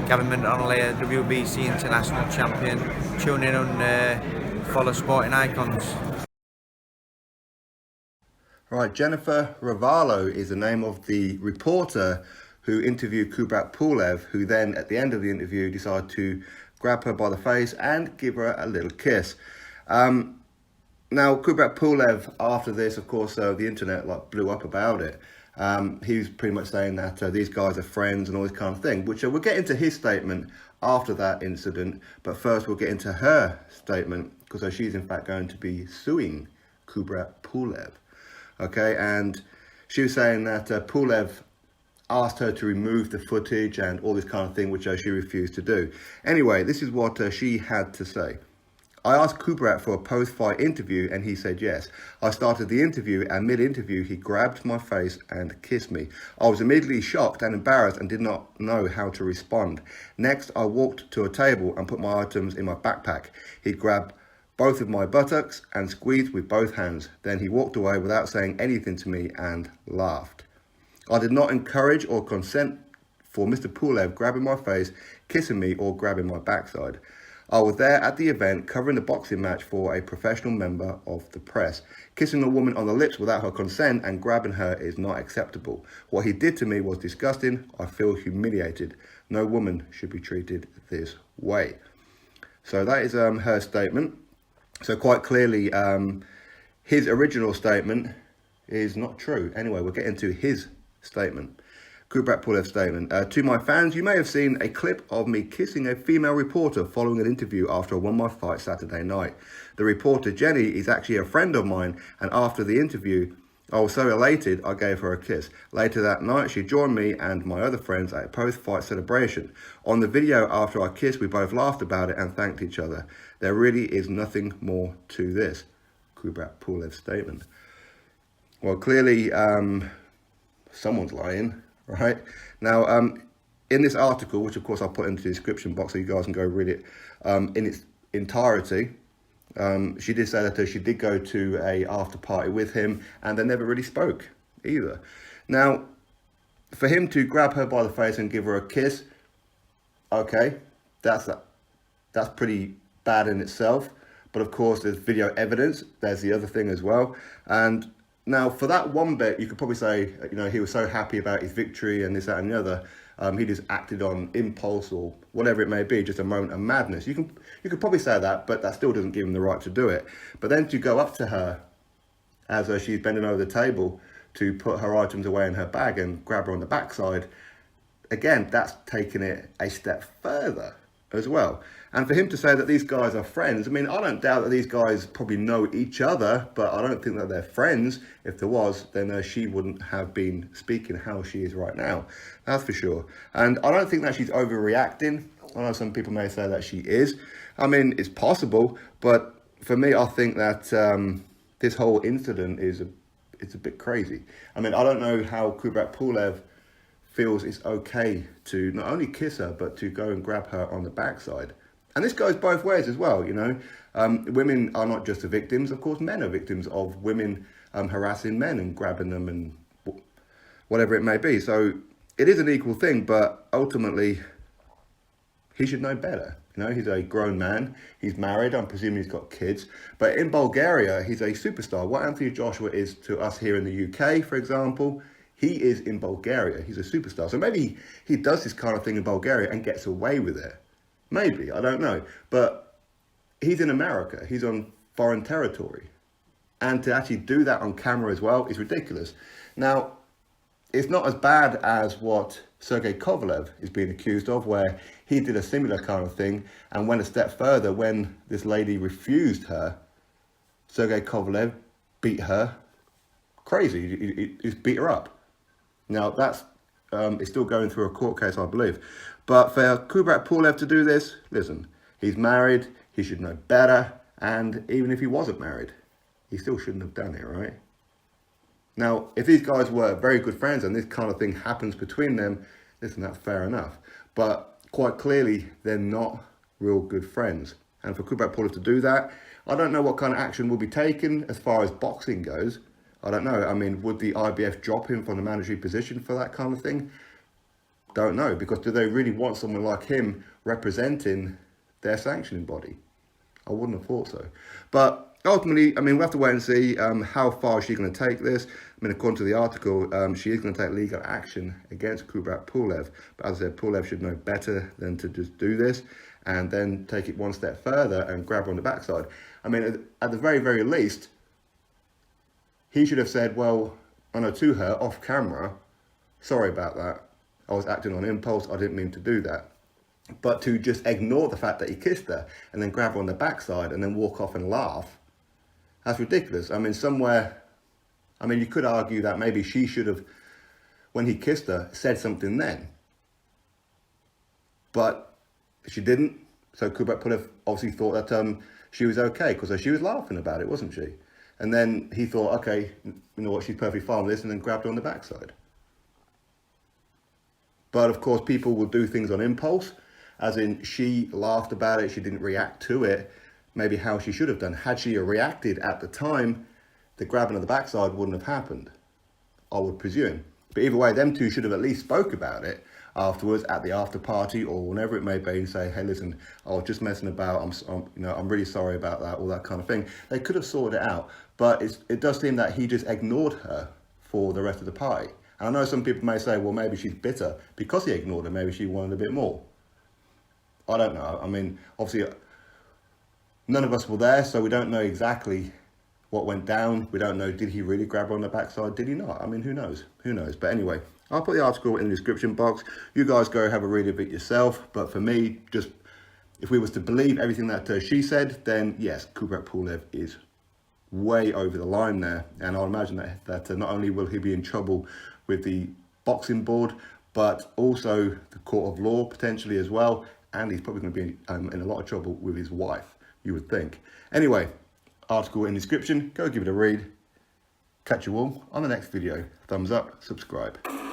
Gavin O'Neill, WBC International Champion. Tune in and follow Sporting Icons. Right, Jennifer Ravalo is the name of the reporter who interviewed Kubrat Pulev, who then at the end of the interview decided to grab her by the face and give her a little kiss. Now, Kubrat Pulev, after this, of course, the internet blew up about it. He was pretty much saying that these guys are friends and all this kind of thing, which we'll get into his statement after that incident. But first, we'll get into her statement, because she's in fact going to be suing Kubrat Pulev. Okay, and she was saying that Pulev asked her to remove the footage and all this kind of thing, which she refused to do. Anyway, this is what she had to say. I asked Kubrat for a post-fight interview and he said yes. I started the interview and mid-interview he grabbed my face and kissed me. I was immediately shocked and embarrassed and did not know how to respond. Next, I walked to a table and put my items in my backpack. He grabbed both of my buttocks and squeezed with both hands. Then he walked away without saying anything to me and laughed. I did not encourage or consent for Mr. Pulev grabbing my face, kissing me or grabbing my backside. I was there at the event covering the boxing match for a professional member of the press. Kissing a woman on the lips without her consent and grabbing her is not acceptable. What he did to me was disgusting. I feel humiliated. No woman should be treated this way. So that is her statement. So quite clearly, his original statement is not true. Anyway, we'll get into his statement. Kubrat Pulev's statement. To my fans, you may have seen a clip of me kissing a female reporter following an interview after I won my fight Saturday night. The reporter, Jenny, is actually a friend of mine, and after the interview, I was so elated I gave her a kiss. Later that night, she joined me and my other friends at a post-fight celebration. On the video after I kissed, we both laughed about it and thanked each other. There really is nothing more to this. Kubrat Pulev's statement. Well, clearly, someone's lying, right? Now, in this article, which of course I'll put into the description box so you guys can go read it in its entirety, she did say that she did go to a after party with him and they never really spoke either. Now, for him to grab her by the face and give her a kiss, okay, that's pretty bad in itself. But of course, there's video evidence. There's the other thing as well. And now for that one bit, you could probably say, you know, he was so happy about his victory and this, that, and the other. He just acted on impulse or whatever it may be, just a moment of madness. You could probably say that, but that still doesn't give him the right to do it. But then to go up to her as she's bending over the table to put her items away in her bag and grab her on the backside, again, that's taking it a step further as well. And for him to say that these guys are friends, I mean, I don't doubt that these guys probably know each other, but I don't think that they're friends. If there was, then she wouldn't have been speaking how she is right now. That's for sure. And I don't think that she's overreacting. I know some people may say that she is. I mean, it's possible, but for me, I think that this whole incident it's a bit crazy. I mean, I don't know how Kubrat Pulev feels it's okay to not only kiss her, but to go and grab her on the backside. And this goes both ways as well, you know. Women are not just the victims. Of course, men are victims of women harassing men and grabbing them and whatever it may be. So it is an equal thing, but ultimately, he should know better. You know, he's a grown man. He's married. I'm presuming he's got kids. But in Bulgaria, he's a superstar. What Anthony Joshua is to us here in the UK, for example, he is in Bulgaria. He's a superstar. So maybe he does this kind of thing in Bulgaria and gets away with it. Maybe, I don't know. But he's in America. He's on foreign territory. And to actually do that on camera as well is ridiculous. Now, it's not as bad as what Sergey Kovalev is being accused of, where he did a similar kind of thing and went a step further when this lady refused her. Sergey Kovalev beat her crazy. He beat her up. Now, that's it's still going through a court case, I believe. But for Kubrat Pulev to do this, listen, he's married, he should know better, and even if he wasn't married, he still shouldn't have done it, right? Now, if these guys were very good friends and this kind of thing happens between them, listen, that's fair enough. But quite clearly, they're not real good friends. And for Kubrat Pulev to do that, I don't know what kind of action will be taken as far as boxing goes. I don't know. I mean, would the IBF drop him from the mandatory position for that kind of thing? don't know, because do they really want someone like him representing their sanctioning body? I wouldn't have thought so. But ultimately, I mean, we'll have to wait and see how far she's going to take this. I mean, according to the article, she is going to take legal action against Kubrat Pulev. But as I said, Pulev should know better than to just do this and then take it one step further and grab her on the backside. I mean, at the very, very least, he should have said, well, I know, to her off camera, sorry about that. I was acting on impulse. I didn't mean to do that. But to just ignore the fact that he kissed her and then grab her on the backside and then walk off and laugh, that's ridiculous. I mean, you could argue that maybe she should have, when he kissed her, said something then. But she didn't. So Kubrat Pulev obviously thought that she was okay because she was laughing about it, wasn't she? And then he thought, okay, you know what, she's perfectly fine with this, and then grabbed her on the backside. But of course, people will do things on impulse, as in she laughed about it, she didn't react to it, maybe how she should have done. Had she reacted at the time, the grabbing of the backside wouldn't have happened, I would presume. But either way, them two should have at least spoke about it afterwards at the after party or whenever it may be, and say, hey, listen, I was just messing about, I'm really sorry about that, all that kind of thing. They could have sorted it out, but it does seem that he just ignored her for the rest of the party. And I know some people may say, well, maybe she's bitter because he ignored her, maybe she wanted a bit more. I don't know. I mean, obviously, none of us were there, so we don't know exactly what went down. We don't know, did he really grab her on the backside? Did he not? I mean, who knows? Who knows? But anyway, I'll put the article in the description box. You guys go have a read of it yourself. But for me, just if we was to believe everything that she said, then yes, Kubrat Pulev is way over the line there. And I'll imagine that not only will he be in trouble with the boxing board, but also the court of law potentially as well. And he's probably going to be in a lot of trouble with his wife, you would think. Anyway, article in the description. Go give it a read. Catch you all on the next video. Thumbs up, subscribe.